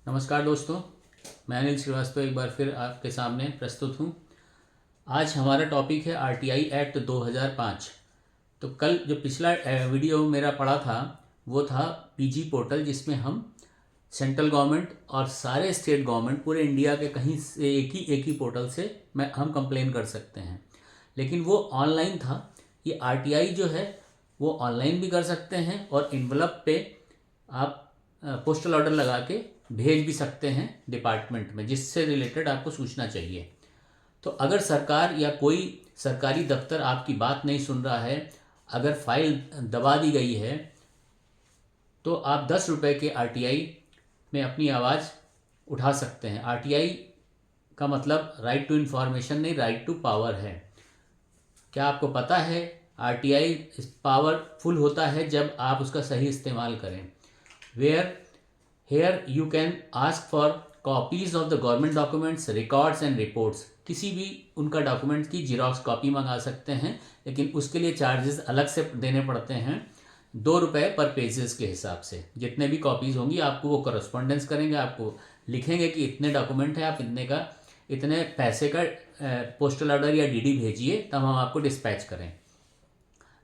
नमस्कार दोस्तों, मैं अनिल श्रीवास्तव एक बार फिर आपके सामने प्रस्तुत हूँ। आज हमारा टॉपिक है आरटीआई एक्ट 2005। तो कल जो पिछला वीडियो मेरा पड़ा था वो था पीजी पोर्टल, जिसमें हम सेंट्रल गवर्नमेंट और सारे स्टेट गवर्नमेंट पूरे इंडिया के कहीं से एक ही पोर्टल से हम कंप्लेन कर सकते हैं। लेकिन वो ऑनलाइन था। ये आरटीआई जो है वो ऑनलाइन भी कर सकते हैं और इन्वलप पे आप पोस्टल ऑर्डर लगा के भेज भी सकते हैं डिपार्टमेंट में, जिससे रिलेटेड आपको सूचना चाहिए। तो अगर सरकार या कोई सरकारी दफ्तर आपकी बात नहीं सुन रहा है, अगर फाइल दबा दी गई है, तो आप 10 रुपये के आरटीआई में अपनी आवाज़ उठा सकते हैं। आरटीआई का मतलब राइट टू इन्फॉर्मेशन नहीं, राइट टू पावर है। क्या आपको पता है आरटीआई पावरफुल होता है जब आप उसका सही इस्तेमाल करें। Here you can ask for copies of the government documents, records and reports। किसी भी उनका डॉक्यूमेंट की जीरोक्स कॉपी मंगा सकते हैं, लेकिन उसके लिए चार्जेस अलग से देने पड़ते हैं, 2 रुपये पर पेजेस के हिसाब से। जितने भी कॉपीज़ होंगी आपको वो करस्पॉन्डेंस करेंगे, आपको लिखेंगे कि इतने डॉक्यूमेंट है, आप इतने पैसे का पोस्टल ऑर्डर या डीडी भेजिए, तब हम आपको डिस्पैच करें।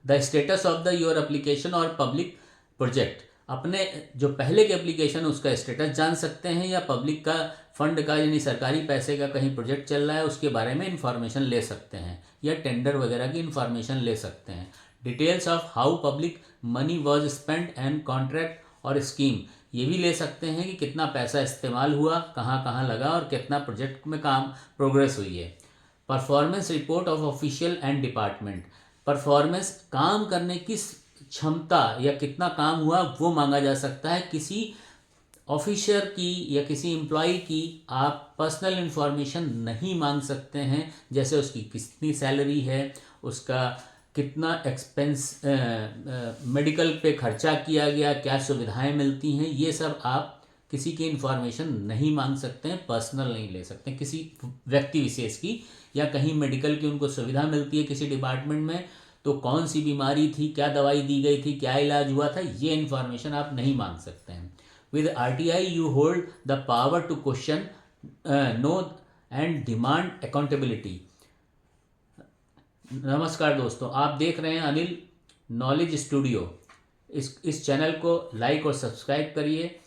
The status of the your application और पब्लिक प्रोजेक्ट, अपने जो पहले के एप्लीकेशन उसका स्टेटस जान सकते हैं, या पब्लिक का फंड का यानी सरकारी पैसे का कहीं प्रोजेक्ट चल रहा है उसके बारे में इंफॉर्मेशन ले सकते हैं, या टेंडर वगैरह की इंफॉर्मेशन ले सकते हैं। Details of how public money was spent and contract और स्कीम, ये भी ले सकते हैं कि कितना पैसा इस्तेमाल हुआ, कहाँ कहाँ लगा और कितना प्रोजेक्ट में काम प्रोग्रेस हुई है। Performance report of official and department, performance काम करने की क्षमता या कितना काम हुआ वो मांगा जा सकता है। किसी ऑफिसर की या किसी एम्प्लॉय की आप पर्सनल इन्फॉर्मेशन नहीं मांग सकते हैं, जैसे उसकी कितनी सैलरी है, उसका कितना एक्सपेंस मेडिकल पे खर्चा किया गया, क्या सुविधाएं मिलती हैं, ये सब आप किसी की इन्फॉर्मेशन नहीं मांग सकते हैं, पर्सनल नहीं ले सकते हैं किसी व्यक्ति विशेष की। या कहीं मेडिकल की उनको सुविधा मिलती है किसी डिपार्टमेंट में, तो कौन सी बीमारी थी, क्या दवाई दी गई थी, क्या इलाज हुआ था, ये इन्फॉर्मेशन आप नहीं मांग सकते हैं। With RTI you hold the power to question, know and demand accountability. नमस्कार दोस्तों, आप देख रहे हैं अनिल नॉलेज स्टूडियो। इस चैनल को लाइक और सब्सक्राइब करिए,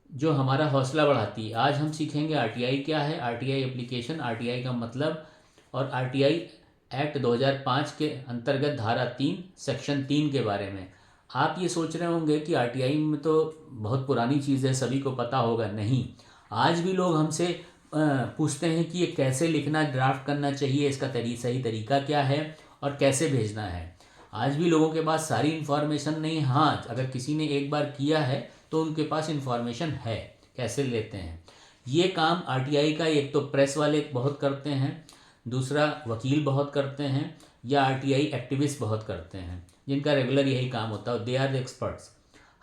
जो हमारा हौसला बढ़ाती है। आज हम सीखेंगे आरटीआई क्या है, आरटीआई एप्लीकेशन, आरटीआई का मतलब, और आरटीआई एक्ट 2005 के अंतर्गत धारा 3 सेक्शन 3 के बारे में। आप ये सोच रहे होंगे कि आरटीआई में तो बहुत पुरानी चीज़ है, सभी को पता होगा। नहीं, आज भी लोग हमसे पूछते हैं कि ये कैसे लिखना, ड्राफ्ट करना चाहिए, इसका सही तरीका क्या है और कैसे भेजना है। आज भी लोगों के पास सारी इन्फॉर्मेशन नहीं। हाँ, अगर किसी ने एक बार किया है तो उनके पास इन्फॉर्मेशन है, कैसे लेते हैं। ये काम आरटीआई का एक तो प्रेस वाले बहुत करते हैं, दूसरा वकील बहुत करते हैं, या आरटीआई एक्टिविस्ट बहुत करते हैं, जिनका रेगुलर यही काम होता है। They are the experts.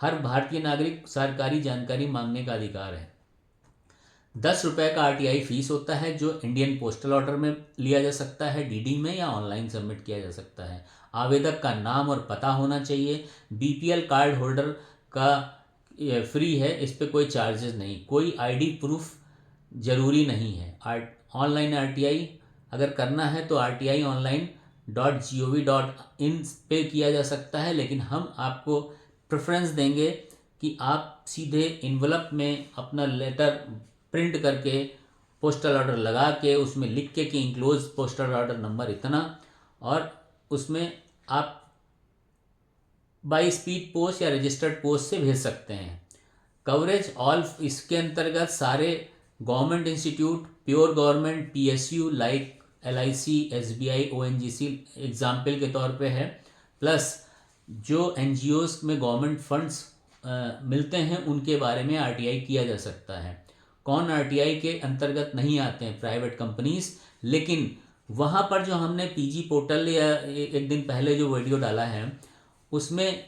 हर भारतीय नागरिक सरकारी जानकारी मांगने का अधिकार है। 10 रुपये का आरटीआई फीस होता है, जो इंडियन पोस्टल ऑर्डर में लिया जा सकता है, डीडी में, या ऑनलाइन सबमिट किया जा सकता है। आवेदक का नाम और पता होना चाहिए। बीपीएल कार्ड होल्डर का फ्री है, इस पर कोई चार्जेस नहीं। कोई आईडी प्रूफ जरूरी नहीं है। ऑनलाइन आरटीआई अगर करना है तो rti.online.gov.in पे किया जा सकता है, लेकिन हम आपको प्रेफरेंस देंगे कि आप सीधे इन्वलप में अपना लेटर प्रिंट करके पोस्टल ऑर्डर लगा के उसमें लिख के कि इंक्लोज पोस्टल ऑर्डर नंबर इतना, और उसमें आप बाई स्पीड पोस्ट या रजिस्टर्ड पोस्ट से भेज सकते हैं। कवरेज ऑल, इसके अंतर्गत सारे government institute, pure government, PSU like LIC, SBI, ONGC example के तौर पे है, प्लस जो एनजीओस में गवर्नमेंट फंड्स मिलते हैं उनके बारे में आरटीआई किया जा सकता है। कौन आरटीआई के अंतर्गत नहीं आते हैं? Private companies. लेकिन वहाँ पर जो हमने पीजी पोर्टल या एक दिन पहले जो वीडियो डाला है उसमें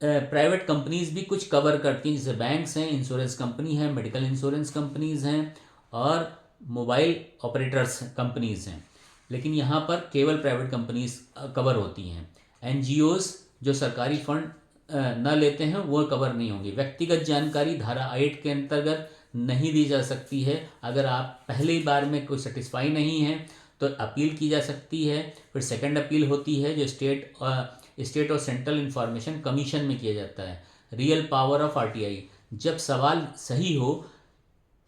प्राइवेट कंपनीज भी कुछ कवर करती हैं, जैसे बैंक्स हैं, इंश्योरेंस कंपनी है, मेडिकल इंश्योरेंस कंपनीज हैं, और मोबाइल ऑपरेटर्स कंपनीज हैं। लेकिन यहाँ पर केवल प्राइवेट कंपनीज कवर होती हैं। एनजीओज जो सरकारी फंड न लेते हैं वो कवर नहीं होंगी। व्यक्तिगत जानकारी धारा 8 के अंतर्गत नहीं दी जा सकती है। अगर आप पहली बार में कोई सेटिस्फाई नहीं है तो अपील की जा सकती है। फिर सेकंड अपील होती है जो स्टेट और सेंट्रल इंफॉर्मेशन कमीशन में किया जाता है। रियल पावर ऑफ आरटीआई, जब सवाल सही हो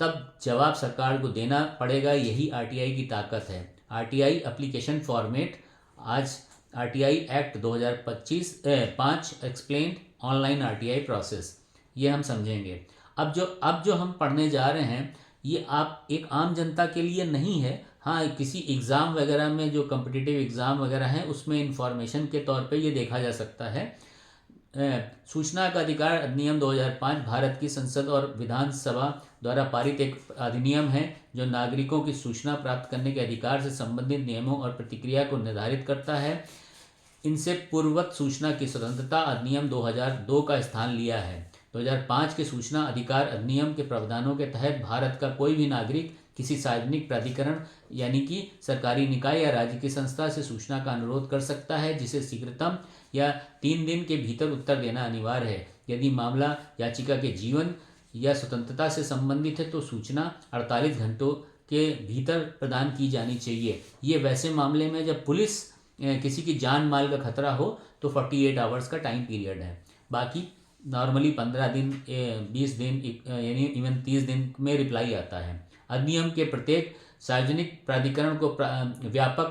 तब जवाब सरकार को देना पड़ेगा, यही आरटीआई की ताकत है। आरटीआई एप्लीकेशन फॉर्मेट, आज RTI act 2025 explained online RTI process, ये हम समझेंगे। अब जो हम पढ़ने जा रहे हैं ये आप एक आम जनता के लिए नहीं है। हाँ, किसी एग्ज़ाम वगैरह में जो कॉम्पिटिटिव एग्ज़ाम वगैरह हैं उसमें इंफॉर्मेशन के तौर पे ये देखा जा सकता है। सूचना का अधिकार अधिनियम 2005 भारत की संसद और विधानसभा द्वारा पारित एक अधिनियम है जो नागरिकों की सूचना प्राप्त करने के अधिकार से संबंधित नियमों और प्रतिक्रिया को निर्धारित करता है। इनसे पूर्ववत सूचना की स्वतंत्रता अधिनियम 2002 का स्थान लिया है। 2005 के सूचना अधिकार अधिनियम के प्रावधानों के तहत भारत का कोई भी नागरिक किसी सार्वजनिक प्राधिकरण यानी कि सरकारी निकाय या राज्य की संस्था से सूचना का अनुरोध कर सकता है, जिसे शीघ्रतम या 3 दिन के भीतर उत्तर देना अनिवार्य है। यदि मामला याचिका के जीवन या स्वतंत्रता से संबंधित है तो सूचना 48 घंटों के भीतर प्रदान की जानी चाहिए। ये वैसे मामले में जब पुलिस किसी की जान माल का खतरा हो तो 48 आवर्स का टाइम पीरियड है। बाकी नॉर्मली 15 दिन, 20 दिन, यानी इवन 30 दिन में रिप्लाई आता है। अधिनियम के प्रत्येक सार्वजनिक प्राधिकरण को व्यापक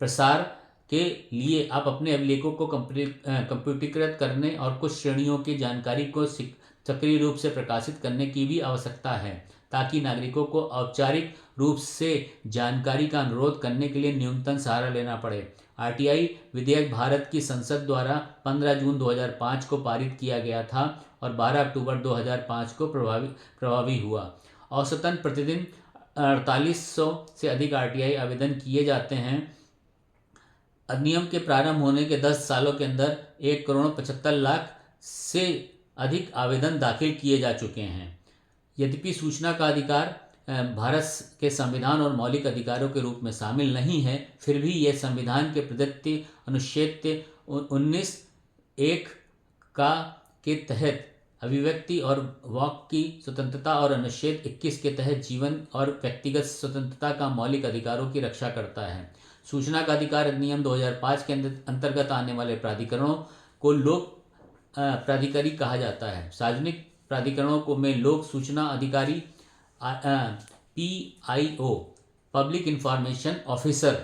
प्रसार के लिए आप अपने अभिलेखों को कंप्यूटरीकृत करने और कुछ श्रेणियों की जानकारी को सक्रिय रूप से प्रकाशित करने की भी आवश्यकता है, ताकि नागरिकों को औपचारिक रूप से जानकारी का अनुरोध करने के लिए न्यूनतम सहारा लेना पड़े। आरटीआई विधेयक भारत की संसद द्वारा 15 जून 2005 को पारित किया गया था और 12 अक्टूबर 2005 को प्रभावी हुआ। औसतन प्रतिदिन 4800 से अधिक आरटीआई आवेदन किए जाते हैं। अधिनियम के प्रारंभ होने के 10 सालों के अंदर 1,75,00,000 से अधिक आवेदन दाखिल किए जा चुके हैं। यद्यपि सूचना का अधिकार भारत के संविधान और मौलिक अधिकारों के रूप में शामिल नहीं है, फिर भी यह संविधान के प्रदत्त अनुच्छेद 19(1) के तहत अभिव्यक्ति और वाक की स्वतंत्रता और अनुच्छेद 21 के तहत जीवन और व्यक्तिगत स्वतंत्रता का मौलिक अधिकारों की रक्षा करता है। सूचना का अधिकार अधिनियम 2005 के अंतर्गत आने वाले प्राधिकरणों को लोक प्राधिकारी कहा जाता है। सार्वजनिक प्राधिकरणों को में लोक सूचना अधिकारी PIO पब्लिक इंफॉर्मेशन ऑफिसर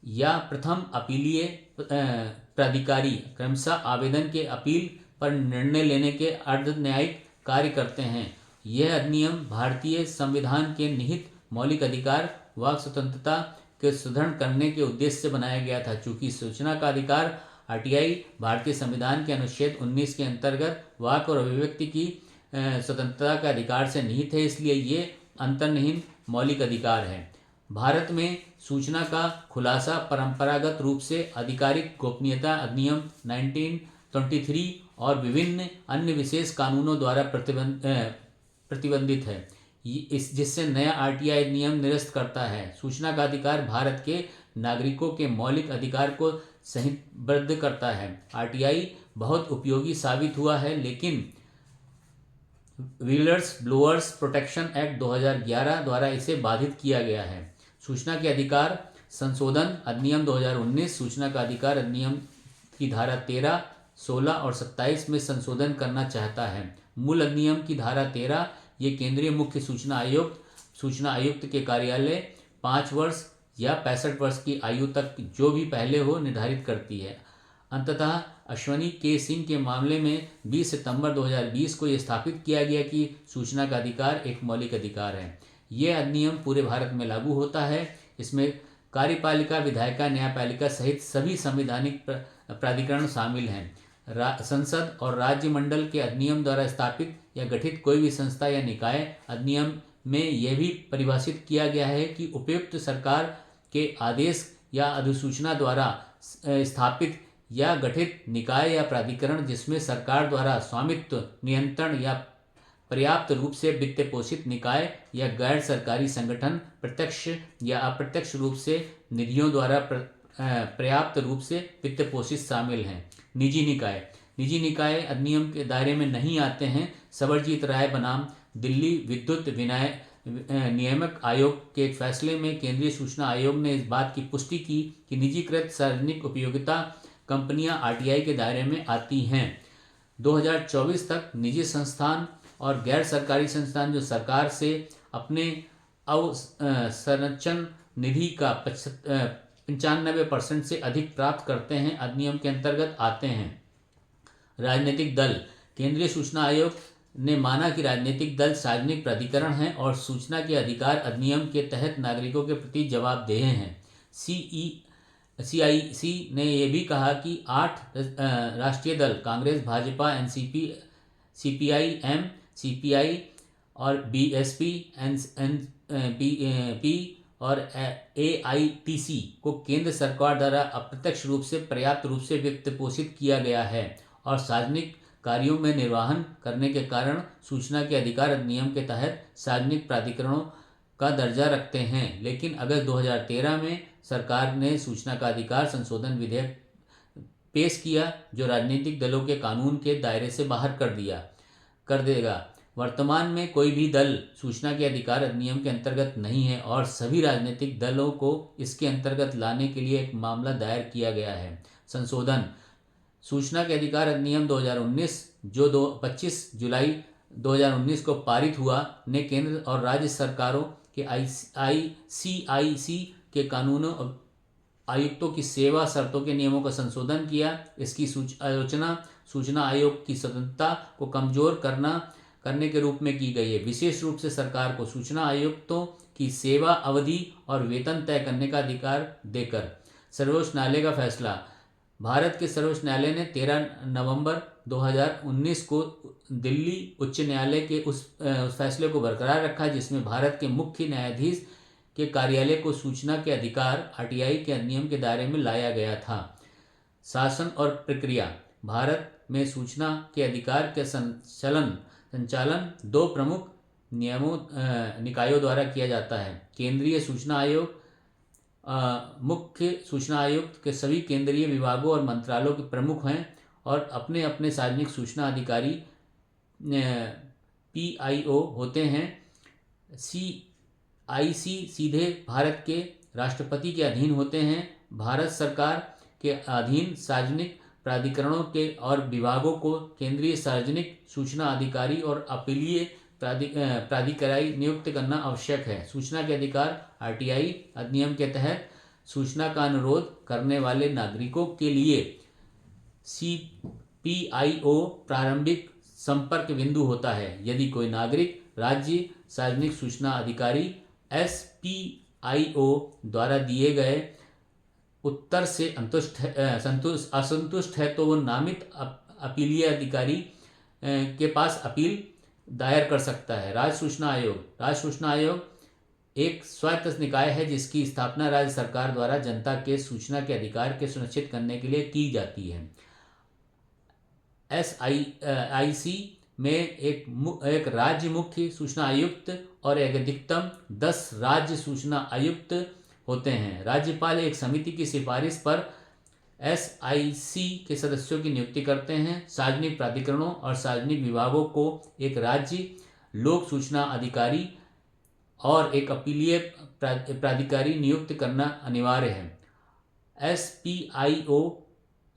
या प्रथम अपीलीय प्राधिकारी क्रमशः आवेदन के अपील पर निर्णय लेने के अर्ध न्यायिक कार्य करते हैं। यह अधिनियम भारतीय संविधान के निहित मौलिक अधिकार वाक स्वतंत्रता के सुदृढ़ करने के उद्देश्य से बनाया गया था। चूंकि सूचना का अधिकार आरटीआई भारतीय संविधान के अनुच्छेद 19 के अंतर्गत वाक और अभिव्यक्ति की स्वतंत्रता के अधिकार से निहित है, इसलिए ये अंतर्निहित मौलिक अधिकार है। भारत में सूचना का खुलासा परंपरागत रूप से आधिकारिक गोपनीयता अधिनियम 1923 और विभिन्न अन्य विशेष कानूनों द्वारा प्रतिबंधित है, जिससे नया आरटीआई नियम निरस्त करता है। सूचना का अधिकार भारत के नागरिकों के मौलिक अधिकार को संहिताबद्ध करता है। आरटीआई बहुत उपयोगी साबित हुआ है, लेकिन व्हीलर्स ब्लोअर्स प्रोटेक्शन एक्ट 2011 द्वारा इसे बाधित किया गया है। सूचना के अधिकार संशोधन अधिनियम 2019 सूचना का अधिकार अधिनियम की धारा 13, 16 और 27 में संशोधन करना चाहता है। मूल अधिनियम की धारा 13 ये केंद्रीय मुख्य सूचना आयुक्त के कार्यालय 5 वर्ष या 65 वर्ष की आयु तक जो भी पहले हो निर्धारित करती है। अंततः अश्वनी के सिंह के मामले में 20 सितंबर 2020 को यह स्थापित किया गया कि सूचना का अधिकार एक मौलिक अधिकार है। यह अधिनियम पूरे भारत में लागू होता है। इसमें कार्यपालिका, विधायिका, न्यायपालिका सहित सभी संवैधानिक प्राधिकरण शामिल हैं। संसद और राज्य मंडल के अधिनियम द्वारा स्थापित या गठित कोई भी संस्था या निकाय अधिनियम में यह भी परिभाषित किया गया है कि उपयुक्त सरकार के आदेश या अधिसूचना द्वारा स्थापित या गठित निकाय या प्राधिकरण जिसमें सरकार द्वारा स्वामित्व, नियंत्रण या पर्याप्त रूप से वित्त पोषित निकाय या गैर सरकारी संगठन प्रत्यक्ष या अप्रत्यक्ष रूप से निधियों द्वारा पर्याप्त रूप से वित्त पोषित शामिल हैं। निजी निकाय निजी निकाय अधिनियम के दायरे में नहीं आते हैं। सवरजीत राय बनाम दिल्ली विद्युत नियामक आयोग के एक फैसले में केंद्रीय सूचना आयोग ने इस बात की पुष्टि की कि निजीकृत सार्वजनिक उपयोगिता कंपनियां आरटीआई के दायरे में आती हैं। 2024 तक निजी संस्थान और गैर सरकारी संस्थान जो सरकार से अपने अवसंरचन निधि का 95% से अधिक प्राप्त करते हैं, अधिनियम के अंतर्गत आते हैं। राजनीतिक दल। केंद्रीय सूचना आयोग ने माना कि राजनीतिक दल सार्वजनिक प्राधिकरण हैं और सूचना के अधिकार अधिनियम के तहत नागरिकों के प्रति जवाबदेह हैं। CIC ने यह भी कहा कि 8 राष्ट्रीय दल Congress, Bhajpa, NCP, CPI-M, CPI और BSP, NPP और AITC को केंद्र सरकार द्वारा अप्रत्यक्ष रूप से पर्याप्त रूप से वित्त पोषित किया गया है और सार्वजनिक कार्यों में निर्वहन करने के कारण सूचना के अधिकार अधिनियम के तहत सार्वजनिक प्राधिकरणों का दर्जा रखते हैं। लेकिन अगस्त 2013 में सरकार ने सूचना का अधिकार संशोधन विधेयक पेश किया जो राजनीतिक दलों के कानून के दायरे से बाहर कर देगा। वर्तमान में कोई भी दल सूचना के अधिकार अधिनियम के अंतर्गत नहीं है और सभी राजनीतिक दलों को इसके अंतर्गत लाने के लिए एक मामला दायर किया गया है। संशोधन। सूचना के अधिकार अधिनियम 2019 जो 25 जुलाई 2019 को पारित हुआ ने केंद्र और राज्य सरकारों के CIC के कानूनों आयुक्तों की सेवा शर्तों के नियमों का संशोधन किया। इसकी आलोचना सूचना आयोग की स्वतंत्रता को कमजोर करने के रूप में की गई है। विशेष रूप से सरकार को सूचना आयुक्तों की सेवा अवधि और वेतन तय करने का अधिकार देकर। सर्वोच्च न्यायालय का फैसला। भारत के सर्वोच्च न्यायालय ने 13 नवंबर 2019 को दिल्ली उच्च न्यायालय के उस फैसले को बरकरार रखा जिसमें भारत के मुख्य न्यायाधीश के कार्यालय को सूचना के अधिकार आरटीआई के अधिनियम के दायरे में लाया गया था। शासन और प्रक्रिया। भारत में सूचना के अधिकार के संचालन 2 प्रमुख निकायों द्वारा किया जाता है। केंद्रीय सूचना आयोग मुख्य सूचना आयुक्त के सभी केंद्रीय विभागों और मंत्रालयों के प्रमुख हैं और अपने अपने सार्वजनिक सूचना अधिकारी PIO होते हैं। CIC सीधे भारत के राष्ट्रपति के अधीन होते हैं। भारत सरकार के अधीन सार्वजनिक प्राधिकरणों के और विभागों को केंद्रीय सार्वजनिक सूचना अधिकारी और अपीलीय प्राधिकारी नियुक्त करना आवश्यक है। सूचना के अधिकार आरटीआई अधिनियम के तहत सूचना का अनुरोध करने वाले नागरिकों के लिए CPIO प्रारंभिक संपर्क बिंदु होता है। यदि कोई नागरिक राज्य सार्वजनिक सूचना अधिकारी SPIO द्वारा दिए गए उत्तर से असंतुष्ट है तो वो नामित अपीलीय अधिकारी के पास अपील दायर कर सकता है। राज्य सूचना आयोग एक स्वायत्त निकाय है जिसकी स्थापना राज्य सरकार द्वारा जनता के सूचना के अधिकार के सुनिश्चित करने के लिए की जाती है। SIC में एक राज्य मुख्य सूचना आयुक्त और एक अधिकतम 10 राज्य सूचना आयुक्त होते हैं। राज्यपाल एक समिति की सिफारिश पर SIC के सदस्यों की नियुक्ति करते हैं। सार्वजनिक प्राधिकरणों और सार्वजनिक विभागों को एक राज्य लोक सूचना अधिकारी और एक अपीलीय प्राधिकारी नियुक्त करना अनिवार्य है। SPIO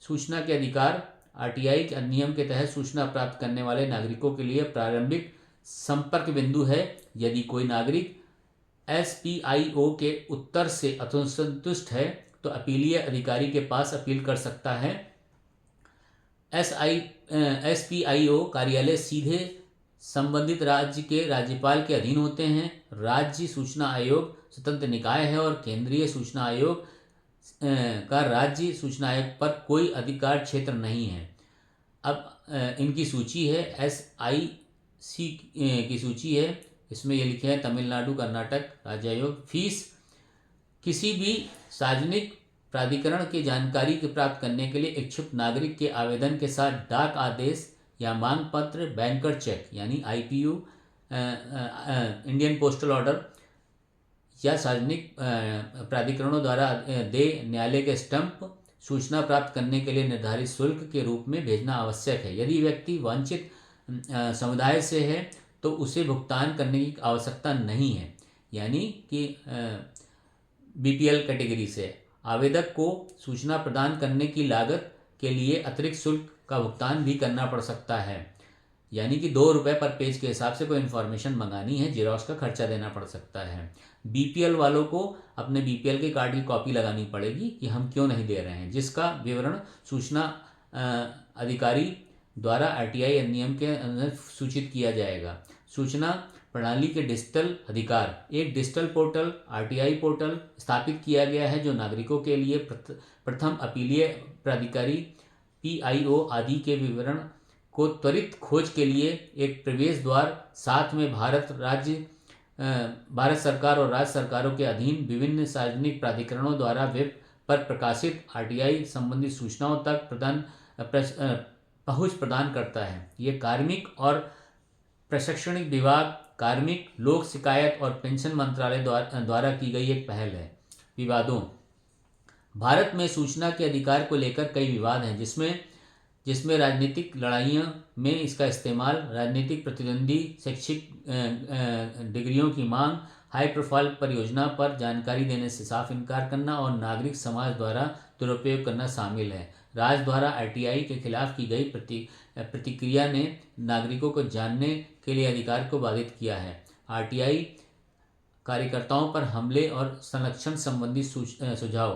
सूचना के अधिकार आरटीआई के अधिनियम के तहत सूचना प्राप्त करने वाले नागरिकों के लिए प्रारंभिक संपर्क बिंदु है। यदि कोई नागरिक SPIO के उत्तर से असंतुष्ट है तो अपीलीय अधिकारी के पास अपील कर सकता है। SPIO कार्यालय सीधे संबंधित राज्य के राज्यपाल के अधीन होते हैं। राज्य सूचना आयोग स्वतंत्र निकाय है और केंद्रीय सूचना आयोग का राज्य सूचना आयोग पर कोई अधिकार क्षेत्र नहीं है। अब इनकी सूची है। SIC की सूची है, इसमें ये लिखे हैं तमिलनाडु, कर्नाटक राज्य आयोग। फीस। किसी भी सार्वजनिक प्राधिकरण की जानकारी की प्राप्त करने के लिए इच्छुक नागरिक के आवेदन के साथ डाक आदेश या मांग पत्र, बैंकर चेक यानी IPU, इंडियन पोस्टल ऑर्डर या सार्वजनिक प्राधिकरणों द्वारा न्यायालय के स्टंप सूचना प्राप्त करने के लिए निर्धारित शुल्क के रूप में भेजना आवश्यक है। यदि व्यक्ति वांछित समुदाय से है तो उसे भुगतान करने की आवश्यकता नहीं है। यानी कि बीपीएल कैटेगरी से आवेदक को सूचना प्रदान करने की लागत के लिए अतिरिक्त शुल्क का भुगतान भी करना पड़ सकता है। यानी कि 2 रुपये पर पेज के हिसाब से कोई इन्फॉर्मेशन मंगानी है, जेरॉक्स का खर्चा देना पड़ सकता है। बीपीएल वालों को अपने बीपीएल के कार्ड की कॉपी लगानी पड़ेगी कि हम क्यों नहीं दे रहे हैं, जिसका विवरण सूचना अधिकारी द्वारा आरटीआई अधिनियम के अंदर सूचित किया जाएगा। सूचना प्रणाली के डिजिटल अधिकार, एक डिजिटल पोर्टल आरटीआई पोर्टल स्थापित किया गया है जो नागरिकों के लिए प्रथम अपीलीय प्राधिकारी पीआईओ आदि के विवरण को त्वरित खोज के लिए एक प्रवेश द्वार, साथ में भारत सरकार और राज्य सरकारों के अधीन विभिन्न सार्वजनिक प्राधिकरणों द्वारा वेब पर प्रकाशित आरटीआई संबंधी सूचनाओं तक पहुंच प्रदान करता है। ये कार्मिक और प्रशैक्षणिक विभाग, कार्मिक, लोक शिकायत और पेंशन मंत्रालय द्वारा की गई एक पहल है। विवादों, भारत में सूचना के अधिकार को लेकर कई विवाद हैं, जिसमें राजनीतिक लड़ाइयों में इसका इस्तेमाल, राजनीतिक प्रतिद्वंदी, शैक्षिक डिग्रियों की मांग, हाई प्रोफाइल परियोजना पर जानकारी देने से साफ इनकार करना और नागरिक समाज द्वारा दुरुपयोग करना शामिल है। राज्य द्वारा आरटीआई के खिलाफ की गई प्रतिक्रिया ने नागरिकों को जानने के लिए अधिकार को बाधित किया है। आरटीआई कार्यकर्ताओं पर हमले और संरक्षण संबंधी सुझाव,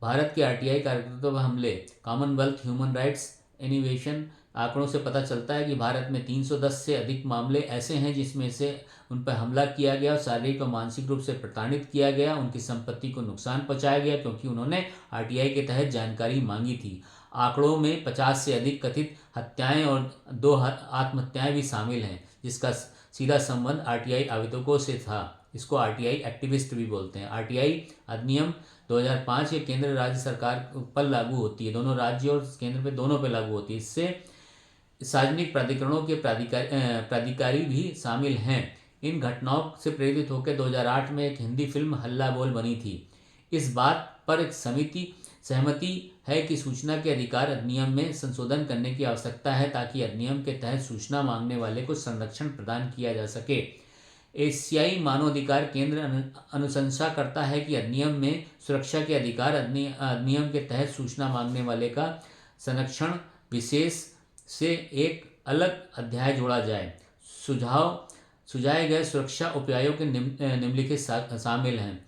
भारत के आरटीआई कार्यकर्ताओं पर हमले, कॉमनवेल्थ ह्यूमन राइट्स इनोवेशन आंकड़ों से पता चलता है कि भारत में 310 से अधिक मामले ऐसे हैं जिसमें से उन पर हमला किया गया और शारीरिक और मानसिक रूप से प्रताड़ित किया गया, उनकी संपत्ति को नुकसान पहुंचाया गया क्योंकि उन्होंने आरटीआई के तहत जानकारी मांगी थी। आंकड़ों में 50 से अधिक कथित हत्याएं और 2 आत्महत्याएं भी शामिल हैं, जिसका सीधा संबंध आरटीआई आवेदकों से था। इसको आरटीआई एक्टिविस्ट भी बोलते हैं। आरटीआई अधिनियम 2005 ये केंद्र राज्य सरकार पर लागू होती है, दोनों राज्य और केंद्र पे दोनों पे लागू होती है। इससे सार्वजनिक प्राधिकरणों के प्राधिकारी भी शामिल हैं। इन घटनाओं से प्रेरित होकर 2008 में एक हिंदी फिल्म हल्ला बोल बनी थी। इस बात पर एक सहमति है कि सूचना के अधिकार अधिनियम में संशोधन करने की आवश्यकता है ताकि अधिनियम के तहत सूचना मांगने वाले को संरक्षण प्रदान किया जा सके। एशियाई मानवाधिकार केंद्र अनुशंसा करता है कि अधिनियम में सुरक्षा के अधिकार अधिनियम के तहत सूचना मांगने वाले का संरक्षण विशेष से एक अलग अध्याय जोड़ा जाए। सुझाए गए सुरक्षा उपायों के निम्नलिखित शामिल हैं।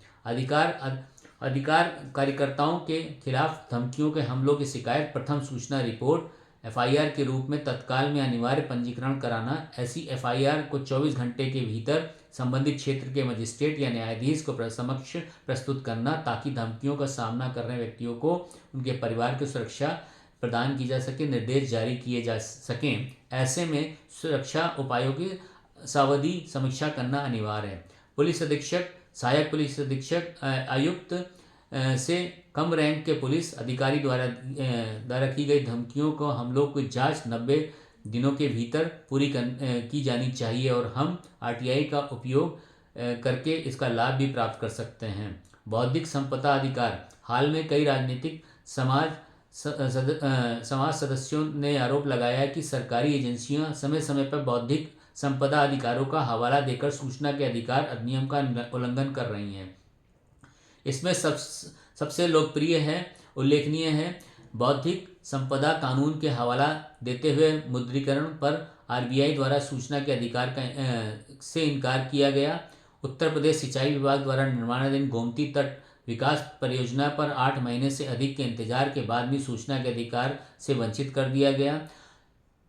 अधिकार कार्यकर्ताओं के खिलाफ धमकियों के हमलों की शिकायत, प्रथम सूचना रिपोर्ट एफआईआर के रूप में तत्काल में अनिवार्य पंजीकरण कराना। ऐसी एफआईआर को 24 घंटे के भीतर संबंधित क्षेत्र के मजिस्ट्रेट या न्यायाधीश को समक्ष प्रस्तुत करना ताकि धमकियों का सामना कर रहे व्यक्तियों को उनके परिवार की सुरक्षा प्रदान की जा सके, निर्देश जारी किए जा सकें। ऐसे में सुरक्षा उपायों की सावधि समीक्षा करना अनिवार्य है। पुलिस अधीक्षक, सहायक पुलिस अधीक्षक, आयुक्त से कम रैंक के पुलिस अधिकारी द्वारा की गई धमकियों को हमलों की जांच 90 दिनों के भीतर पूरी की जानी चाहिए और हम आरटीआई का उपयोग करके इसका लाभ भी प्राप्त कर सकते हैं। बौद्धिक संपदा अधिकार, हाल में कई राजनीतिक समाज सदस्यों ने आरोप लगाया कि सरकारी एजेंसियां समय समय पर बौद्धिक संपदा अधिकारों का हवाला देकर सूचना के अधिकार अधिनियम का उल्लंघन कर रही हैं। इसमें सबसे लोकप्रिय है, उल्लेखनीय है, बौद्धिक संपदा कानून के हवाला देते हुए मुद्रीकरण पर आरबीआई द्वारा सूचना के अधिकार से इनकार किया गया। उत्तर प्रदेश सिंचाई विभाग द्वारा निर्माणाधीन गोमती तट विकास परियोजना पर 8 महीने से अधिक के इंतजार के बाद भी सूचना के अधिकार से वंचित कर दिया गया।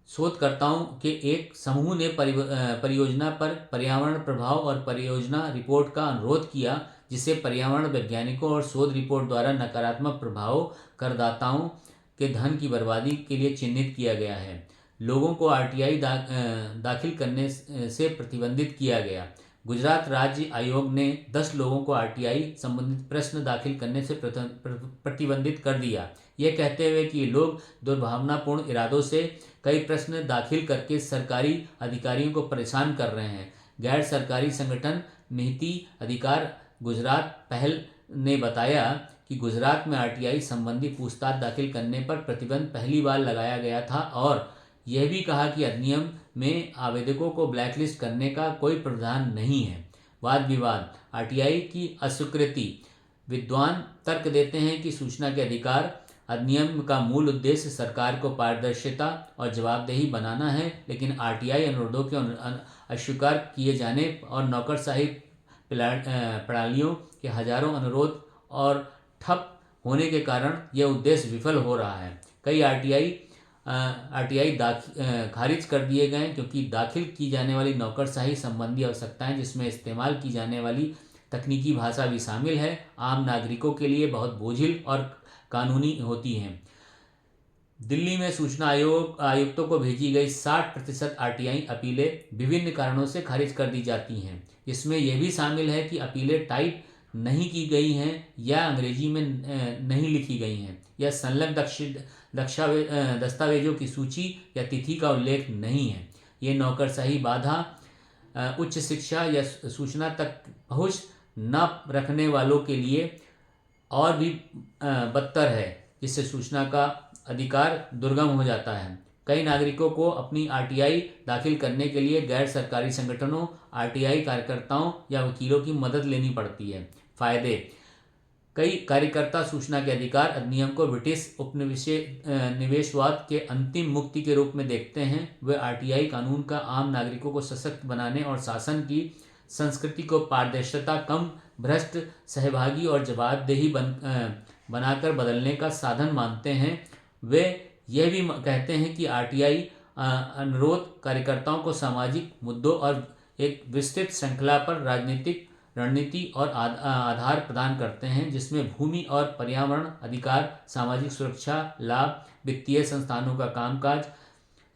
शोधकर्ताओं के एक समूह ने परियोजना पर पर्यावरण प्रभाव और परियोजना रिपोर्ट का अनुरोध किया, जिसे पर्यावरण वैज्ञानिकों और शोध रिपोर्ट द्वारा नकारात्मक प्रभाव करदाताओं के धन की बर्बादी के लिए चिन्हित किया गया है। लोगों को आरटीआई दाखिल करने से प्रतिबंधित किया गया। गुजरात राज्य आयोग ने 10 लोगों को आरटीआई संबंधित प्रश्न दाखिल करने से प्रतिबंधित कर दिया, यह कहते हुए कि लोग दुर्भावनापूर्ण इरादों से कई प्रश्न दाखिल करके सरकारी अधिकारियों को परेशान कर रहे हैं। गैर सरकारी संगठन निहिती अधिकार गुजरात पहल ने बताया कि गुजरात में आरटीआई संबंधी पूछताछ दाखिल करने पर प्रतिबंध पहली बार लगाया गया था और यह भी कहा कि अधिनियम में आवेदकों को ब्लैकलिस्ट करने का कोई प्रावधान नहीं है। वाद विवाद, आरटीआई की अस्वीकृति। विद्वान तर्क देते हैं कि सूचना के अधिकार अधिनियम का मूल उद्देश्य सरकार को पारदर्शिता और जवाबदेही बनाना है, लेकिन आरटीआई अनुरोधों के अस्वीकार किए जाने और नौकरशाही प्रणालियों के हजारों अनुरोध और ठप होने के कारण यह उद्देश्य विफल हो रहा है। कई आरटीआई खारिज कर दिए गए क्योंकि दाखिल की जाने वाली नौकरशाही संबंधी आवश्यकताएं, जिसमें इस्तेमाल की जाने वाली तकनीकी भाषा भी शामिल है, आम नागरिकों के लिए बहुत बोझिल और कानूनी होती हैं। दिल्ली में सूचना आयुक्तों को भेजी गई 60% आरटीआई अपीलें विभिन्न कारणों से खारिज कर दी जाती हैं। इसमें यह भी शामिल है कि अपीलें टाइप नहीं की गई हैं या अंग्रेजी में नहीं लिखी गई हैं या संलग्न दस्तावेजों की सूची या तिथि का उल्लेख नहीं है। ये नौकरशाही बाधा, उच्च शिक्षा या सूचना तक पहुंच न रखने वालों के लिए और भी बदतर है, जिससे सूचना का अधिकार दुर्गम हो जाता है। कई नागरिकों को अपनी आरटीआई दाखिल करने के लिए गैर सरकारी संगठनों, आरटीआई कार्यकर्ताओं या वकीलों की मदद लेनी पड़ती है। फायदे: कई कार्यकर्ता सूचना के अधिकार अधिनियम को ब्रिटिश उपनिवेशवाद के अंतिम मुक्ति के रूप में देखते हैं। वे आरटीआई कानून का आम नागरिकों को सशक्त बनाने और शासन की संस्कृति को पारदर्शिता, कम भ्रष्ट, सहभागी और जवाबदेही बनाकर बदलने का साधन मानते हैं। वे यह भी कहते हैं कि आरटीआई अनुरोध कार्यकर्ताओं को सामाजिक मुद्दों और एक विस्तृत श्रृंखला पर राजनीतिक रणनीति और आधार प्रदान करते हैं, जिसमें भूमि और पर्यावरण अधिकार, सामाजिक सुरक्षा लाभ, वित्तीय संस्थानों का कामकाज,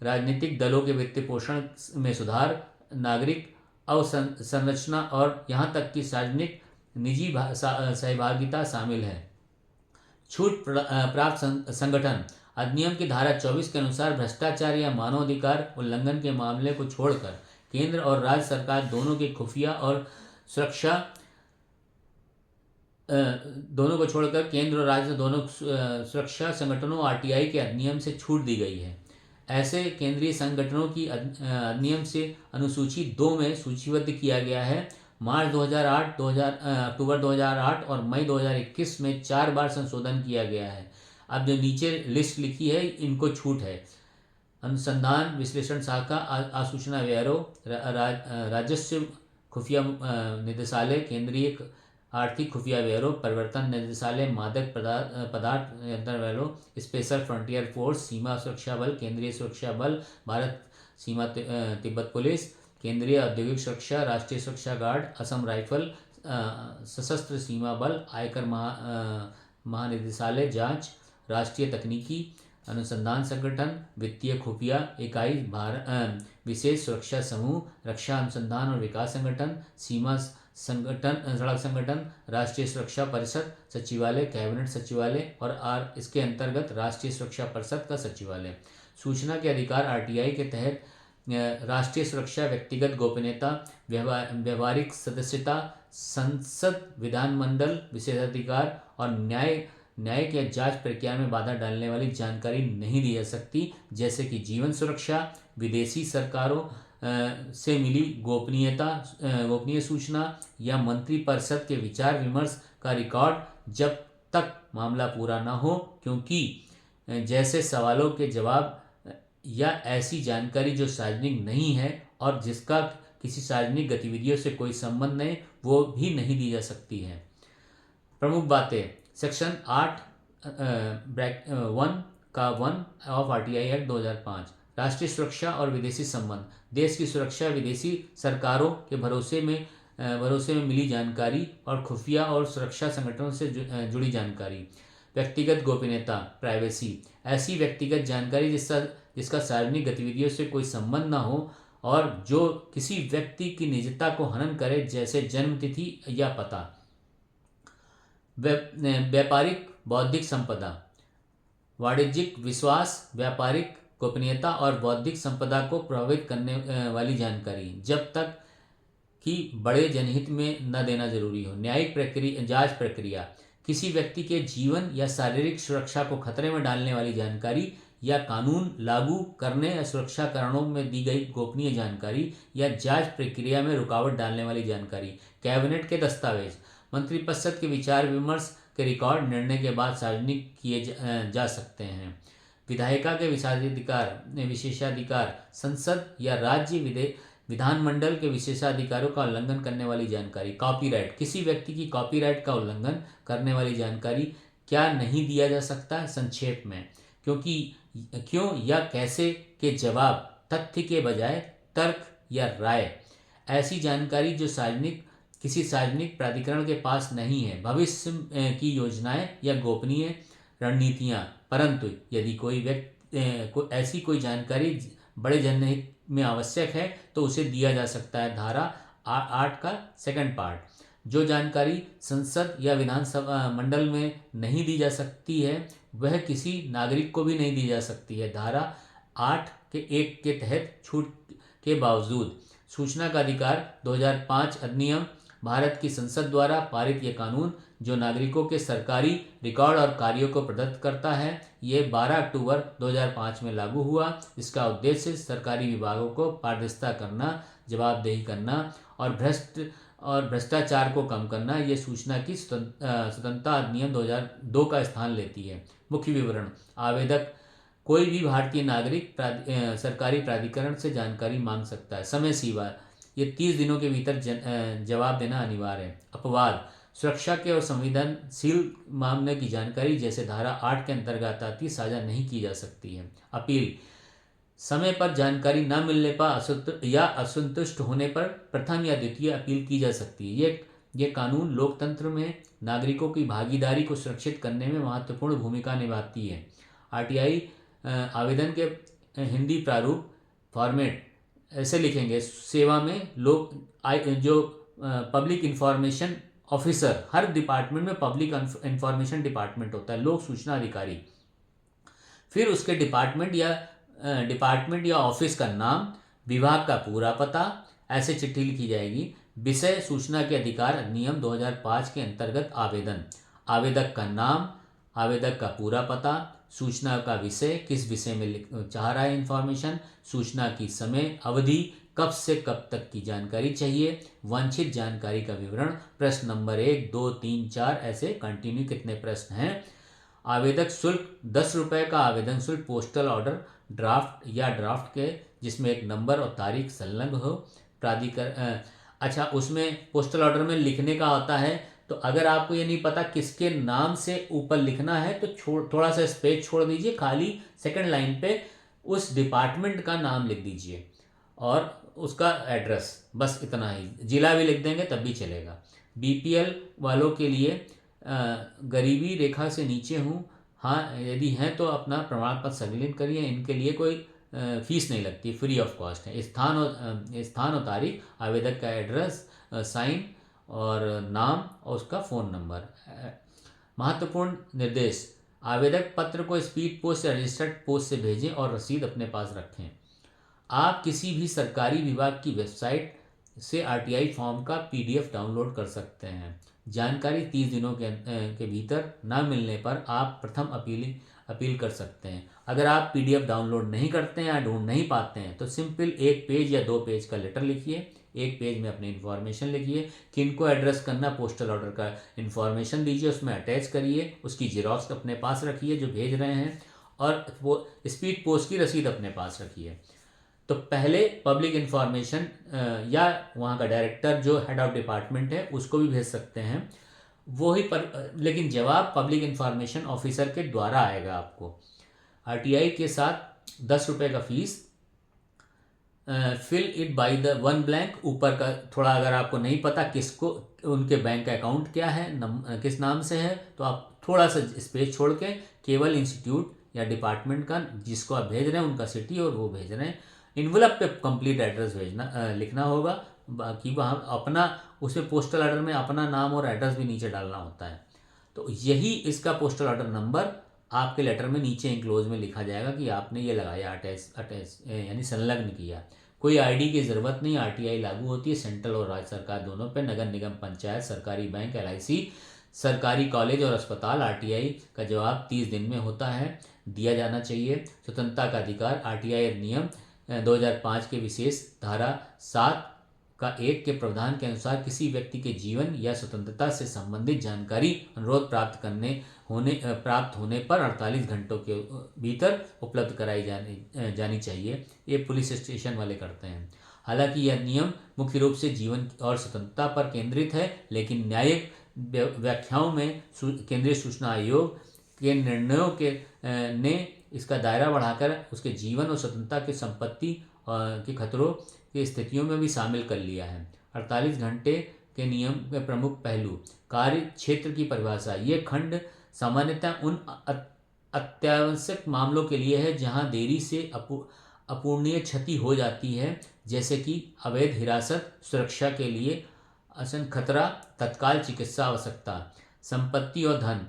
राजनीतिक दलों के वित्त पोषण में सुधार, नागरिक अवसंरचना और यहाँ तक कि सार्वजनिक निजी सहभागिता शामिल है। छूट प्राप्त संगठन: अधिनियम की धारा 24 के अनुसार भ्रष्टाचार या मानवाधिकार उल्लंघन के मामले को छोड़कर केंद्र और राज्य सरकार दोनों के खुफिया और सुरक्षा सुरक्षा संगठनों आरटीआई के अधिनियम से छूट दी गई है। ऐसे केंद्रीय संगठनों की अधिनियम से अनुसूची 2 में सूचीबद्ध किया गया है। मार्च 2008, अक्टूबर 2008 और मई 2021 में 4 बार संशोधन किया गया है। अब जो नीचे लिस्ट लिखी है, इनको छूट है। अनुसंधान विश्लेषण शाखा, आसूचना ब्यूरो, राजस्व खुफिया निदेशालय, केंद्रीय आर्थिक खुफिया ब्यूरो, प्रवर्तन निदेशालय, मादक पदार्थ नियंत्रण ब्यूरो, स्पेशल फ्रंटियर फोर्स, सीमा सुरक्षा बल, केंद्रीय सुरक्षा बल, भारत सीमा तिब्बत पुलिस, केंद्रीय औद्योगिक सुरक्षा, राष्ट्रीय सुरक्षा गार्ड, असम राइफल, सशस्त्र सीमा बल, आयकर महानिदेशालय, जांच, राष्ट्रीय तकनीकी अनुसंधान संगठन, वित्तीय खुफिया इकाई, विशेष सुरक्षा समूह, रक्षा अनुसंधान और विकास संगठन, सीमा संगठन, सड़क संगठन, राष्ट्रीय सुरक्षा परिषद सचिवालय, कैबिनेट सचिवालय और इसके अंतर्गत राष्ट्रीय सुरक्षा परिषद का सचिवालय। सूचना के अधिकार आरटीआई के तहत राष्ट्रीय सुरक्षा, व्यक्तिगत गोपनीयता, व्यवहारिक सदस्यता, संसद विधानमंडल विशेषाधिकार और न्यायिक या जांच प्रक्रिया में बाधा डालने वाली जानकारी नहीं दी जा सकती, जैसे कि जीवन सुरक्षा, विदेशी सरकारों से मिली गोपनीय सूचना या मंत्रिपरिषद के विचार विमर्श का रिकॉर्ड, जब तक मामला पूरा न हो, क्योंकि जैसे सवालों के जवाब या ऐसी जानकारी जो सार्वजनिक नहीं है और जिसका किसी सार्वजनिक गतिविधियों से कोई संबंध नहीं, वो भी नहीं दी जा सकती है। प्रमुख बातें: सेक्शन 8(1) ऑफ आरटीआई एक्ट 2005, राष्ट्रीय सुरक्षा और विदेशी संबंध, देश की सुरक्षा, विदेशी सरकारों के भरोसे में मिली जानकारी और खुफिया और सुरक्षा संगठनों से जुड़ी जानकारी। व्यक्तिगत गोपनीयता, प्राइवेसी, ऐसी व्यक्तिगत जानकारी जिसका सार्वजनिक गतिविधियों से कोई संबंध न हो और जो किसी व्यक्ति की निजता को हनन करे, जैसे जन्म तिथि या पता। व्यापारिक बौद्धिक संपदा, वाणिज्यिक विश्वास, व्यापारिक गोपनीयता और बौद्धिक संपदा को प्रभावित करने वाली जानकारी, जब तक कि बड़े जनहित में न देना जरूरी हो। न्यायिक प्रक्रिया, जांच प्रक्रिया, किसी व्यक्ति के जीवन या शारीरिक सुरक्षा को खतरे में डालने वाली जानकारी या कानून लागू करने या सुरक्षा कारणों में दी गई गोपनीय जानकारी या जांच प्रक्रिया में रुकावट डालने वाली जानकारी। कैबिनेट के दस्तावेज मंत्रिपरिषद के विचार विमर्श के रिकॉर्ड निर्णय के बाद सार्वजनिक किए जा सकते हैं। विधायिका के विशेषाधिकार संसद या राज्य विधानमंडल के विशेषाधिकारों का उल्लंघन करने वाली जानकारी। कॉपीराइट किसी व्यक्ति की कॉपीराइट का उल्लंघन करने वाली जानकारी क्या नहीं दिया जा सकता। संक्षेप में क्यों या कैसे के जवाब, तथ्य के बजाय तर्क या राय। ऐसी जानकारी जो किसी सार्वजनिक प्राधिकरण के पास नहीं है। भविष्य की योजनाएं या गोपनीय रणनीतियां। परंतु यदि ऐसी कोई जानकारी बड़े जनहित में आवश्यक है तो उसे दिया जा सकता है। धारा 8 का सेकंड पार्ट। जो जानकारी संसद या विधानसभा मंडल में नहीं दी जा सकती है वह किसी नागरिक को भी नहीं दी जा सकती है। धारा 8 के 1 के तहत छूट के बावजूद। सूचना का अधिकार 2005 अधिनियम भारत की संसद द्वारा पारित यह कानून जो नागरिकों के सरकारी रिकॉर्ड और कार्यों को प्रदत्त करता है, ये 12 अक्टूबर 2005 में लागू हुआ। इसका उद्देश्य सरकारी विभागों को पारदर्शिता करना, जवाबदेही करना और भ्रष्टाचार को कम करना। ये सूचना की स्वतंत्रता अधिनियम 2002 का स्थान लेती है। मुख्य विवरण। आवेदक कोई भी भारतीय नागरिक सरकारी प्राधिकरण से जानकारी मांग सकता है। समय सीमा ये 30 दिनों के भीतर जवाब देना अनिवार्य है। अपवाद सुरक्षा के और संवेदनशील मामले की जानकारी जैसे धारा 8 के अंतर्गत आती साझा नहीं की जा सकती है। अपील समय पर जानकारी न मिलने पर या असंतुष्ट होने पर प्रथम या द्वितीय अपील की जा सकती है। ये कानून लोकतंत्र में नागरिकों की भागीदारी को सुरक्षित करने में महत्वपूर्ण भूमिका निभाती है। आरटीआई आवेदन के हिंदी प्रारूप फॉर्मेट ऐसे लिखेंगे। सेवा में पब्लिक इंफॉर्मेशन ऑफिसर, हर डिपार्टमेंट में पब्लिक इंफॉर्मेशन डिपार्टमेंट होता है, लोक सूचना अधिकारी। फिर उसके डिपार्टमेंट या ऑफिस का नाम, विभाग का पूरा पता, ऐसे चिट्ठी लिखी जाएगी। विषय सूचना के अधिकार अधिनियम 2005 के अंतर्गत आवेदन। आवेदक का नाम, आवेदक का पूरा पता, सूचना का विषय, किस विषय में चाह रहा है इंफॉर्मेशन, सूचना की समय अवधि, कब से कब तक की जानकारी चाहिए, वांछित जानकारी का विवरण, प्रश्न नंबर 1, 2, 3, 4 ऐसे कंटिन्यू कितने प्रश्न हैं। आवेदक शुल्क 10 रुपये का आवेदन शुल्क पोस्टल ऑर्डर ड्राफ्ट के जिसमें एक नंबर और तारीख संलग्न हो। अच्छा, उसमें पोस्टल ऑर्डर में लिखने का होता है, तो अगर आपको ये नहीं पता किसके नाम से ऊपर लिखना है तो थोड़ा सा स्पेस छोड़ दीजिए, खाली सेकंड लाइन पे उस डिपार्टमेंट का नाम लिख दीजिए और उसका एड्रेस, बस इतना ही। जिला भी लिख देंगे तब भी चलेगा। बीपीएल वालों के लिए गरीबी रेखा से नीचे हूँ, हाँ यदि हैं तो अपना प्रमाण पत्र संकलित करिए। इनके लिए कोई फीस नहीं लगती, फ्री ऑफ कॉस्ट है। स्थान और तारीख, आवेदक का एड्रेस, साइन और नाम और उसका फ़ोन नंबर। महत्वपूर्ण निर्देश। आवेदक पत्र को स्पीड पोस्ट या रजिस्टर्ड पोस्ट से भेजें और रसीद अपने पास रखें। आप किसी भी सरकारी विभाग की वेबसाइट से आरटीआई फॉर्म का पीडीएफ डाउनलोड कर सकते हैं। जानकारी 30 दिनों के भीतर न मिलने पर आप प्रथम अपील कर सकते हैं। अगर आप पीडीएफ डाउनलोड नहीं करते हैं या ढूंढ नहीं पाते हैं तो सिंपल 1 पेज या 2 पेज का लेटर लिखिए। 1 पेज में अपनी इन्फॉर्मेशन लिखिए, किनको एड्रेस करना, पोस्टल ऑर्डर का इन्फॉर्मेशन दीजिए, उसमें अटैच करिए, उसकी जेरॉक्स अपने पास रखिए जो भेज रहे हैं, और वो स्पीड पोस्ट की रसीद अपने पास रखिए। तो पहले पब्लिक इन्फॉर्मेशन या वहाँ का डायरेक्टर जो हेड ऑफ डिपार्टमेंट है उसको भी भेज सकते हैं, वो ही लेकिन जवाब पब्लिक इन्फॉर्मेशन ऑफिसर के द्वारा आएगा आपको। आरटीआई के साथ 10 रुपये का fees. Fill it by the one blank, ऊपर का थोड़ा अगर आपको नहीं पता किसको, उनके बैंक अकाउंट क्या है, किस नाम से है, तो आप थोड़ा सा स्पेस छोड़ के केवल इंस्टीट्यूट या डिपार्टमेंट का जिसको आप भेज रहे हैं उनका सिटी और वो भेज रहे हैं। इन्वेलप पे कंप्लीट एड्रेस लिखना होगा। बाकी वहाँ अपना उसमें पोस्टल ऑर्डर में अपना नाम और एड्रेस भी नीचे डालना होता है। तो यही इसका पोस्टल ऑर्डर नंबर आपके लेटर में नीचे इंक्लोज में लिखा जाएगा कि आपने ये लगाया, अटैच यानी संलग्न किया। कोई आईडी की ज़रूरत नहीं। आरटीआई लागू होती है सेंट्रल और राज्य सरकार दोनों पे, नगर निगम, पंचायत, सरकारी बैंक, एलआईसी, सरकारी कॉलेज और अस्पताल आरटीआई का जवाब 30 दिन में होता है, दिया जाना चाहिए। स्वतंत्रता का अधिकार आरटीआई अधिनियम 2005 के विशेष धारा 7 का 1 के प्रावधान के अनुसार किसी व्यक्ति के जीवन या स्वतंत्रता से संबंधित जानकारी अनुरोध प्राप्त होने पर 48 घंटों के भीतर उपलब्ध कराई जानी चाहिए। ये पुलिस स्टेशन वाले करते हैं। हालांकि यह नियम मुख्य रूप से जीवन और स्वतंत्रता पर केंद्रित है, लेकिन न्यायिक व्याख्याओं में केंद्रीय सूचना आयोग के निर्णयों ने इसका दायरा बढ़ाकर उसके जीवन और स्वतंत्रता की संपत्ति के खतरों की स्थितियों में भी शामिल कर लिया है। 48 घंटे के नियम के प्रमुख पहलू। कार्य क्षेत्र की परिभाषा। ये खंड सामान्यतः उन अत्यावश्यक मामलों के लिए है जहां देरी से अपूरणीय क्षति हो जाती है, जैसे कि अवैध हिरासत, सुरक्षा के लिए आसन खतरा, तत्काल चिकित्सा आवश्यकता। संपत्ति और धन।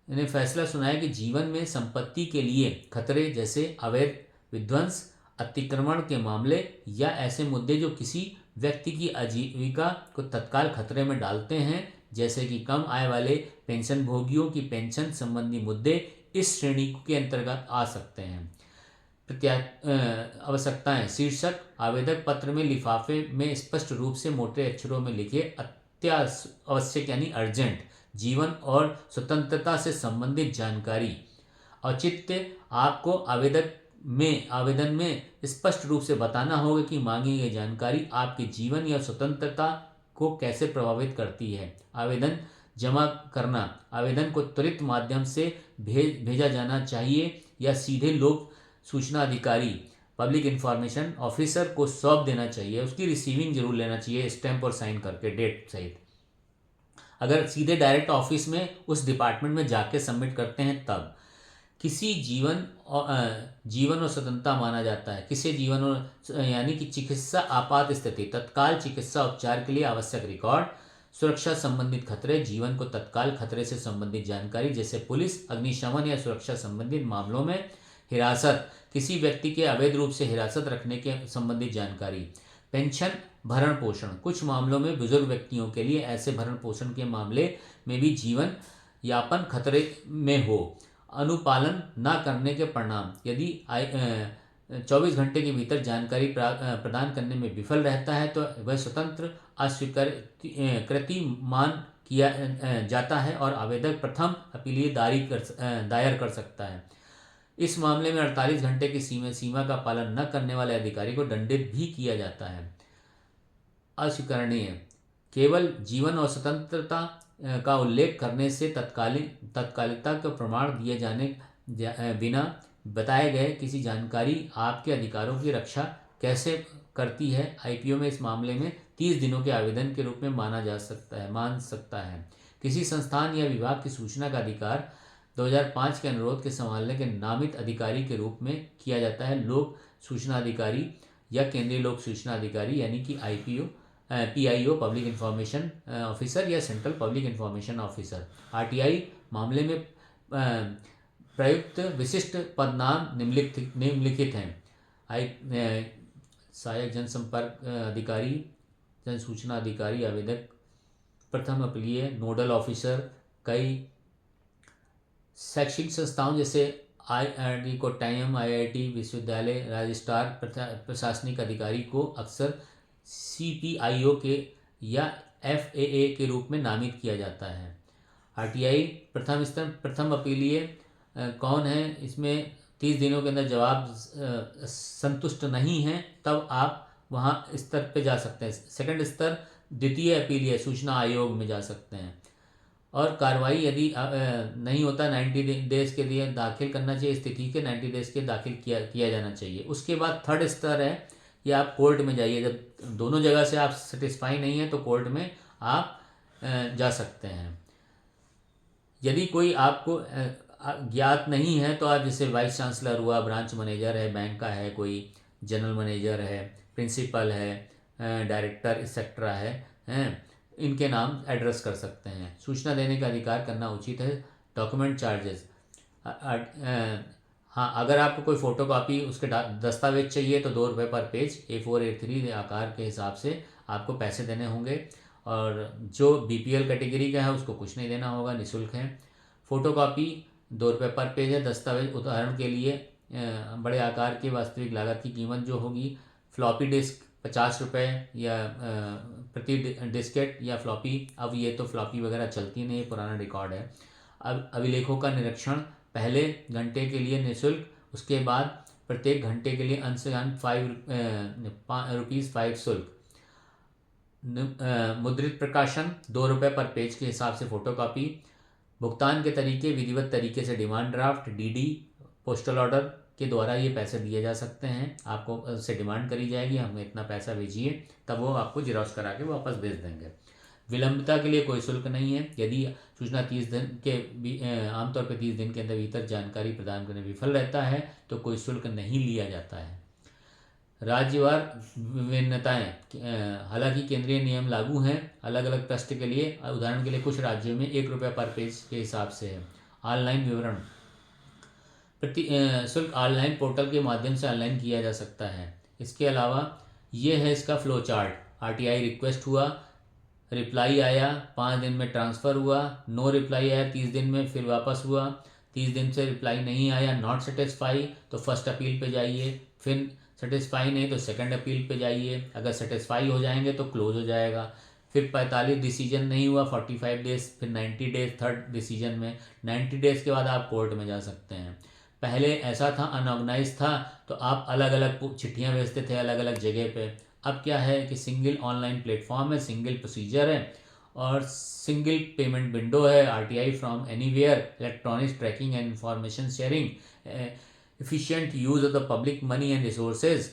इन्हें फैसला सुनाया कि जीवन में संपत्ति के लिए खतरे जैसे अवैध विध्वंस, अतिक्रमण के मामले या ऐसे मुद्दे जो किसी व्यक्ति की आजीविका को तत्काल खतरे में डालते हैं, जैसे कि कम आय वाले पेंशन भोगियों की पेंशन संबंधी मुद्दे, इस श्रेणी के अंतर्गत आ सकते हैं। आवश्यकताएं। शीर्षक। आवेदक पत्र में लिफाफे में स्पष्ट रूप से मोटे अक्षरों में लिखे अत्यावश्यक यानी अर्जेंट जीवन और स्वतंत्रता से संबंधित जानकारी। औचित्य। आपको आवेदन में स्पष्ट रूप से बताना होगा कि मांगी गई जानकारी आपके जीवन या स्वतंत्रता को कैसे प्रभावित करती है। आवेदन जमा करना। आवेदन को त्वरित माध्यम से भेजा जाना चाहिए या सीधे लोक सूचना अधिकारी पब्लिक इंफॉर्मेशन ऑफिसर को सौंप देना चाहिए। उसकी रिसीविंग जरूर लेना चाहिए, स्टैंप और साइन करके डेट सहित। अगर सीधे डायरेक्ट ऑफिस में उस डिपार्टमेंट में जाके सबमिट करते हैं तब। किसी जीवन और स्वतंत्रता माना जाता है। किसी जीवन और यानी कि चिकित्सा आपात स्थिति, तत्काल चिकित्सा उपचार के लिए आवश्यक रिकॉर्ड। सुरक्षा संबंधित खतरे, जीवन को तत्काल खतरे से संबंधित जानकारी जैसे पुलिस, अग्निशमन या सुरक्षा संबंधित मामलों में। हिरासत, किसी व्यक्ति के अवैध रूप से हिरासत रखने के संबंधित जानकारी। पेंशन, भरण पोषण, कुछ मामलों में बुजुर्ग व्यक्तियों के लिए ऐसे भरण पोषण के मामले में भी जीवन यापन खतरे में हो। अनुपालन न करने के परिणाम, यदि 24 घंटे के भीतर जानकारी प्रदान करने में विफल रहता है तो वह स्वतंत्र अस्वीकृति मान किया जाता है और आवेदक प्रथम अपीलीय दायर कर सकता है। इस मामले में 48 घंटे की सीमा का पालन न करने वाले अधिकारी को दंडित भी किया जाता है। अस्वीकरणीय, केवल जीवन और स्वतंत्रता का उल्लेख करने से तत्कालिकता का प्रमाण दिए जाने बिना बताए गए किसी जानकारी आपके अधिकारों की रक्षा कैसे करती है। आईपीओ में इस मामले में 30 दिनों के आवेदन के रूप में मान सकता है। किसी संस्थान या विभाग की सूचना का अधिकार 2005 के अनुरोध के संभालने के नामित अधिकारी के रूप में किया जाता है। लोक सूचना अधिकारी या केंद्रीय लोक सूचना अधिकारी यानी कि PIO पब्लिक इंफॉर्मेशन ऑफिसर या central public information officer. RTI मामले में प्रयुक्त विशिष्ट पदनाम निम्नलिखित हैं। सहायक जनसंपर्क अधिकारी, जन सूचना अधिकारी, आवेदक प्रथम अपीलीय, नोडल ऑफिसर। कई शैक्षिक संस्थाओं जैसे IIT कोट्टायम, IIT विश्वविद्यालय, रजिस्ट्रार प्रशासनिक अधिकारी को अक्सर CPIO के या FAA के रूप में नामित किया जाता है। आरटीआई प्रथम स्तर, प्रथम अपीलीय कौन है? इसमें 30 दिनों के अंदर जवाब संतुष्ट नहीं है तब आप वहाँ स्तर पे जा सकते हैं। सेकंड स्तर द्वितीय अपीलीय सूचना आयोग में जा सकते हैं। और कार्रवाई यदि नहीं होता 90 डेज के लिए दाखिल करना चाहिए, स्थिति के 90 डेज के दाखिल किया जाना चाहिए। उसके बाद थर्ड स्तर है कि आप कोर्ट में जाइए। जब दोनों जगह से आप सेटिस्फाई नहीं है तो कोर्ट में आप जा सकते हैं। यदि कोई आपको ज्ञात नहीं है तो आप जैसे वाइस चांसलर हुआ, ब्रांच मैनेजर है, बैंक का है, कोई जनरल मैनेजर है, प्रिंसिपल है, डायरेक्टर एक्सेट्रा है, इनके नाम एड्रेस कर सकते हैं। सूचना देने का अधिकार करना उचित है। डॉक्यूमेंट चार्जेस, हाँ, अगर आपको कोई फ़ोटोकॉपी उसके दस्तावेज चाहिए तो ₹2 पर पेज A4 A3 आकार के हिसाब से आपको पैसे देने होंगे। और जो BPL कैटेगरी का है उसको कुछ नहीं देना होगा, निःशुल्क है। फ़ोटोकॉपी 2 रुपये पर पेज है। दस्तावेज उदाहरण के लिए बड़े आकार की वास्तविक लागत की कीमत जो होगी, फ्लॉपी डिस्क 50 रुपये या प्रति डिस्केट या फ्लॉपी। अब ये तो फ्लॉपी वगैरह चलती नहीं, पुराना रिकॉर्ड है। अब अभिलेखों का निरीक्षण पहले घंटे के लिए निःशुल्क, उसके बाद प्रत्येक घंटे के लिए अंशदान ₹5 शुल्क। मुद्रित प्रकाशन 2 रुपये पर पेज के हिसाब से फ़ोटोकॉपी। भुगतान के तरीके विधिवत तरीके से demand draft, DD, postal order के द्वारा ये पैसे दिए जा सकते हैं। आपको उससे डिमांड करी जाएगी, हमें इतना पैसा भेजिए, तब वो आपको जेरॉक्स करा के वापस भेज देंगे। विलंबता के लिए कोई शुल्क नहीं है। यदि सूचना 30 दिन के आमतौर पर 30 दिन के अंदर भीतर जानकारी प्रदान करने में विफल रहता है तो कोई शुल्क नहीं लिया जाता है। राज्यवार विभिन्नताएं, हालांकि केंद्रीय नियम लागू हैं अलग अलग ट्रस्ट के लिए। उदाहरण के लिए कुछ राज्यों में 1 रुपये पर पेज के हिसाब से है। ऑनलाइन विवरण शुल्क ऑनलाइन पोर्टल के माध्यम से ऑनलाइन किया जा सकता है। इसके अलावा ये है इसका फ्लो चार्ट। RTI रिक्वेस्ट हुआ, रिप्लाई आया, 5 दिन में ट्रांसफ़र हुआ, नो रिप्लाई आया 30 दिन में, फिर वापस हुआ, 30 दिन से रिप्लाई नहीं आया, नॉट सेटिस्फाई तो फर्स्ट अपील पे जाइए, फिर सेटिस्फाई नहीं तो सेकंड अपील पे जाइए। अगर सेटिस्फाई हो जाएंगे तो क्लोज हो जाएगा। फिर 45 डिसीजन नहीं हुआ, 45 डेज़, फिर 90 डेज़ थर्ड डिसीजन में। 90 डेज़ के बाद आप कोर्ट में जा सकते हैं। पहले ऐसा था, अनऑर्गेनाइज था, तो आप अलग अलग चिट्ठियाँ भेजते थे अलग अलग जगह पे। अब क्या है कि सिंगल ऑनलाइन प्लेटफॉर्म है, सिंगल प्रोसीजर है और सिंगल पेमेंट विंडो है। RTI from anywhere, electronic tracking and information sharing, efficient use of the public money and resources,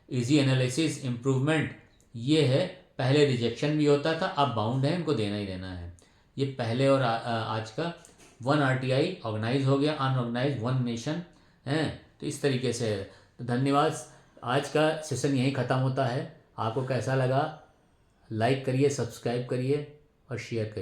easy analysis, improvement. ये है, पहले रिजेक्शन भी होता था, अब बाउंड है, इनको देना ही देना है। ये पहले और आज का 1 RTI, ऑर्गेनाइज हो गया, अनऑर्गेनाइज 1 नेशन है। तो इस तरीके से है। तो धन्यवाद। आज का सेशन यहीं ख़त्म होता है। आपको कैसा लगा, लाइक करिए, सब्सक्राइब करिए और शेयर करिए।